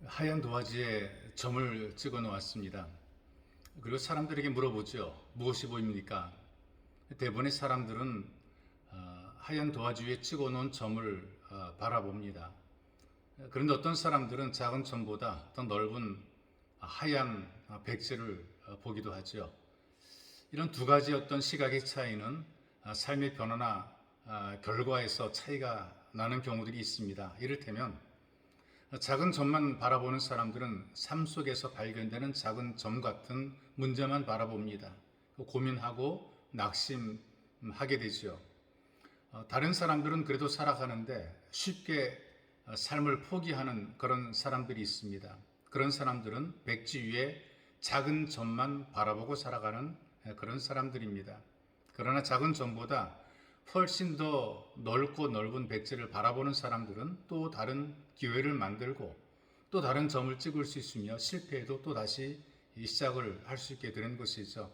하얀 도화지에 점을 찍어 놓았습니다. 그리고 사람들에게 물어보죠. 무엇이 보입니까? 대부분의 사람들은 하얀 도화지 위에 찍어 놓은 점을 바라봅니다. 그런데 어떤 사람들은 작은 점보다 더 넓은 하얀 백지를 보기도 하죠. 이런 두 가지 어떤 시각의 차이는 삶의 변화나 결과에서 차이가 나는 경우들이 있습니다. 이를테면 작은 점만 바라보는 사람들은 삶 속에서 발견되는 작은 점 같은 문제만 바라봅니다. 고민하고 낙심하게 되죠. 다른 사람들은 그래도 살아가는데 쉽게 삶을 포기하는 그런 사람들이 있습니다. 그런 사람들은 백지 위에 작은 점만 바라보고 살아가는 그런 사람들입니다. 그러나 작은 점보다 훨씬 더 넓고 넓은 백지를 바라보는 사람들은 또 다른 기회를 만들고 또 다른 점을 찍을 수 있으며 실패해도 또 다시 시작을 할 수 있게 되는 것이죠.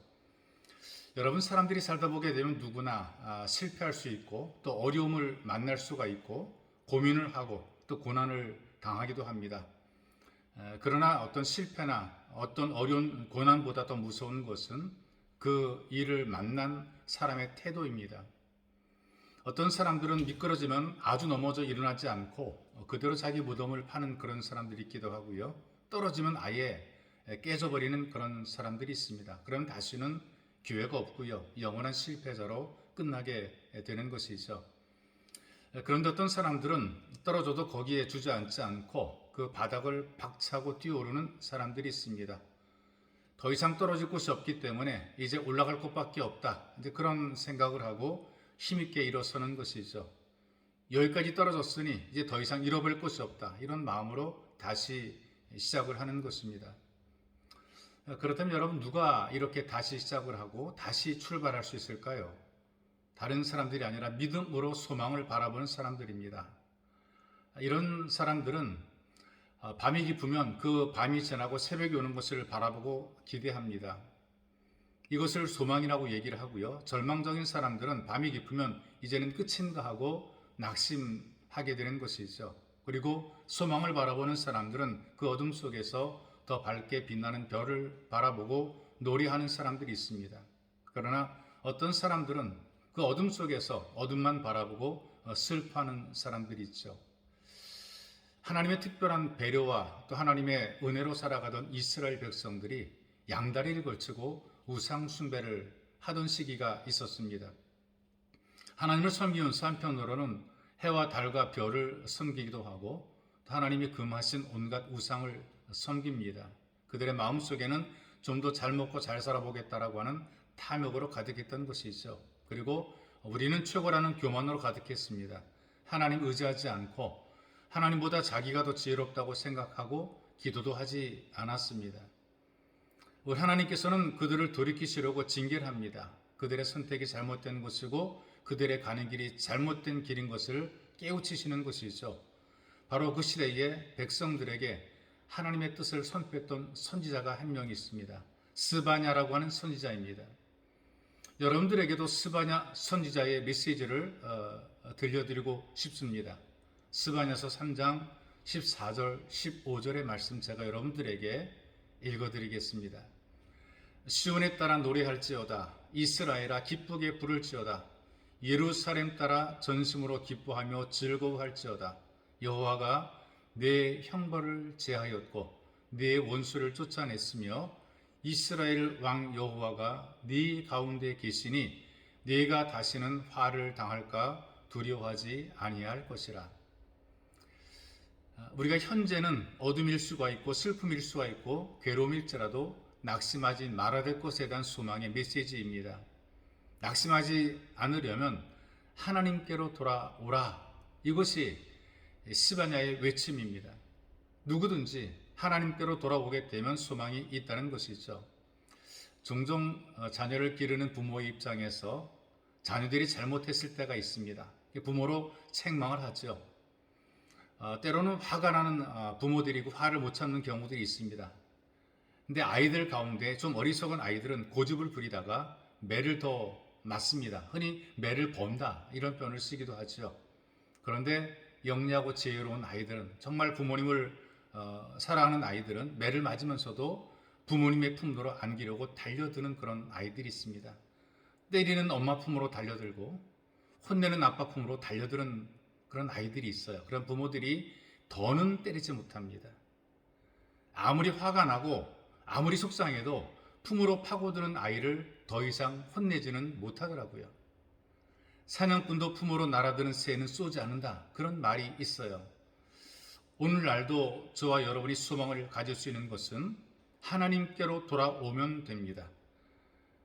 여러분, 사람들이 살다 보게 되면 누구나 실패할 수 있고 또 어려움을 만날 수가 있고 고민을 하고 또 고난을 당하기도 합니다. 그러나 어떤 실패나 어떤 어려운 고난보다 더 무서운 것은 그 일을 만난 사람의 태도입니다. 어떤 사람들은 미끄러지면 아주 넘어져 일어나지 않고 그대로 자기 무덤을 파는 그런 사람들이 있기도 하고요. 떨어지면 아예 깨져버리는 그런 사람들이 있습니다. 그럼 다시는 기회가 없고요. 영원한 실패자로 끝나게 되는 것이죠. 그런데 어떤 사람들은 떨어져도 거기에 주저앉지 않고 그 바닥을 박차고 뛰어오르는 사람들이 있습니다. 더 이상 떨어질 곳이 없기 때문에 이제 올라갈 곳밖에 없다. 이제 그런 생각을 하고 힘있게 일어서는 것이죠. 여기까지 떨어졌으니 이제 더 이상 잃어버릴 곳이 없다. 이런 마음으로 다시 시작을 하는 것입니다. 그렇다면 여러분, 누가 이렇게 다시 시작을 하고 다시 출발할 수 있을까요? 다른 사람들이 아니라 믿음으로 소망을 바라보는 사람들입니다. 이런 사람들은 밤이 깊으면 그 밤이 지나고 새벽이 오는 것을 바라보고 기대합니다. 이것을 소망이라고 얘기를 하고요. 절망적인 사람들은 밤이 깊으면 이제는 끝인가 하고 낙심하게 되는 것이죠. 그리고 소망을 바라보는 사람들은 그 어둠 속에서 더 밝게 빛나는 별을 바라보고 노래하는 사람들이 있습니다. 그러나 어떤 사람들은 그 어둠 속에서 어둠만 바라보고 슬퍼하는 사람들이 있죠. 하나님의 특별한 배려와 또 하나님의 은혜로 살아가던 이스라엘 백성들이 양다리를 걸치고 우상 숭배를 하던 시기가 있었습니다. 하나님을 섬기면서 한편으로는 해와 달과 별을 섬기기도 하고 하나님이 금하신 온갖 우상을 섬깁니다. 그들의 마음속에는 좀 더 잘 먹고 잘 살아보겠다라고 하는 탐욕으로 가득했던 것이죠. 그리고 우리는 최고라는 교만으로 가득했습니다. 하나님 의지하지 않고 하나님보다 자기가 더 지혜롭다고 생각하고 기도도 하지 않았습니다. 우리 하나님께서는 그들을 돌이키시려고 징계를 합니다. 그들의 선택이 잘못된 것이고 그들의 가는 길이 잘못된 길인 것을 깨우치시는 것이죠. 바로 그 시대에 백성들에게 하나님의 뜻을 선포했던 선지자가 한 명 있습니다. 스바냐라고 하는 선지자입니다. 여러분들에게도 스바냐 선지자의 메시지를 들려드리고 싶습니다. 스바냐서 3장 14절 15절의 말씀 제가 여러분들에게 읽어드리겠습니다. 시온에 따라 노래할지어다. 이스라엘아 기쁘게 부를지어다. 예루살렘 따라 전심으로 기뻐하며 즐거워할지어다. 여호와가 내 형벌을 제하였고 내 원수를 쫓아냈으며 이스라엘 왕 여호와가 네 가운데 계시니 네가 다시는 화를 당할까 두려워하지 아니할 것이라. 우리가 현재는 어둠일 수가 있고 슬픔일 수가 있고 괴로움일지라도 낙심하지 말아야 될 것에 대한 소망의 메시지입니다. 낙심하지 않으려면 하나님께로 돌아오라. 이것이 스바냐의 외침입니다. 누구든지 하나님께로 돌아오게 되면 소망이 있다는 것이죠. 종종 자녀를 기르는 부모의 입장에서 자녀들이 잘못했을 때가 있습니다. 부모로 책망을 하죠. 때로는 화가 나는 부모들이고 화를 못 참는 경우들이 있습니다. 근데 아이들 가운데 좀 어리석은 아이들은 고집을 부리다가 매를 더 맞습니다. 흔히 매를 본다 이런 표현을 쓰기도 하죠. 그런데 영리하고 지혜로운 아이들은 정말 부모님을 사랑하는 아이들은 매를 맞으면서도 부모님의 품으로 안기려고 달려드는 그런 아이들이 있습니다. 때리는 엄마 품으로 달려들고 혼내는 아빠 품으로 달려드는 그런 아이들이 있어요. 그런 부모들이 더는 때리지 못합니다. 아무리 화가 나고 아무리 속상해도 품으로 파고드는 아이를 더 이상 혼내지는 못하더라고요. 사냥꾼도 품으로 날아드는 새는 쏘지 않는다. 그런 말이 있어요. 오늘날도 저와 여러분이 소망을 가질 수 있는 것은 하나님께로 돌아오면 됩니다.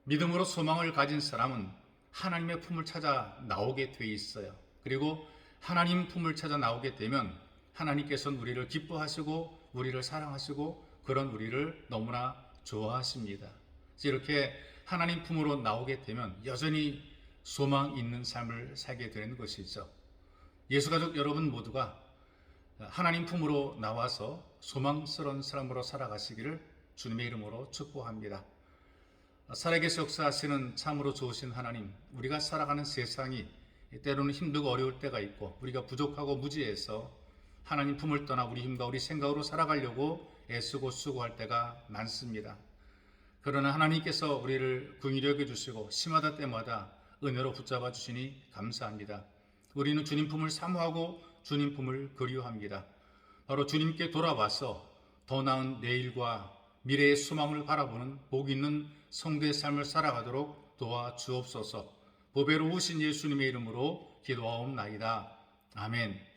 믿음으로 소망을 가진 사람은 하나님의 품을 찾아 나오게 돼 있어요. 그리고 하나님 품을 찾아 나오게 되면 하나님께서는 우리를 기뻐하시고 우리를 사랑하시고 그런 우리를 너무나 좋아하십니다. 이렇게 하나님 품으로 나오게 되면 여전히 소망 있는 삶을 살게 되는 것이죠. 예수가족 여러분 모두가 하나님 품으로 나와서 소망스러운 사람으로 살아가시기를 주님의 이름으로 축복합니다. 살아계시 역사하시는 참으로 좋으신 하나님, 우리가 살아가는 세상이 때로는 힘들고 어려울 때가 있고 우리가 부족하고 무지해서 하나님 품을 떠나 우리 힘과 우리 생각으로 살아가려고 애쓰고 수고할 때가 많습니다. 그러나 하나님께서 우리를 긍휼히 여겨주시고 심하다 때마다 은혜로 붙잡아 주시니 감사합니다. 우리는 주님 품을 사모하고 주님 품을 그리워합니다. 바로 주님께 돌아와서 더 나은 내일과 미래의 소망을 바라보는 복 있는 성도의 삶을 살아가도록 도와주옵소서. 보배로우신 예수님의 이름으로 기도하옵나이다. 아멘.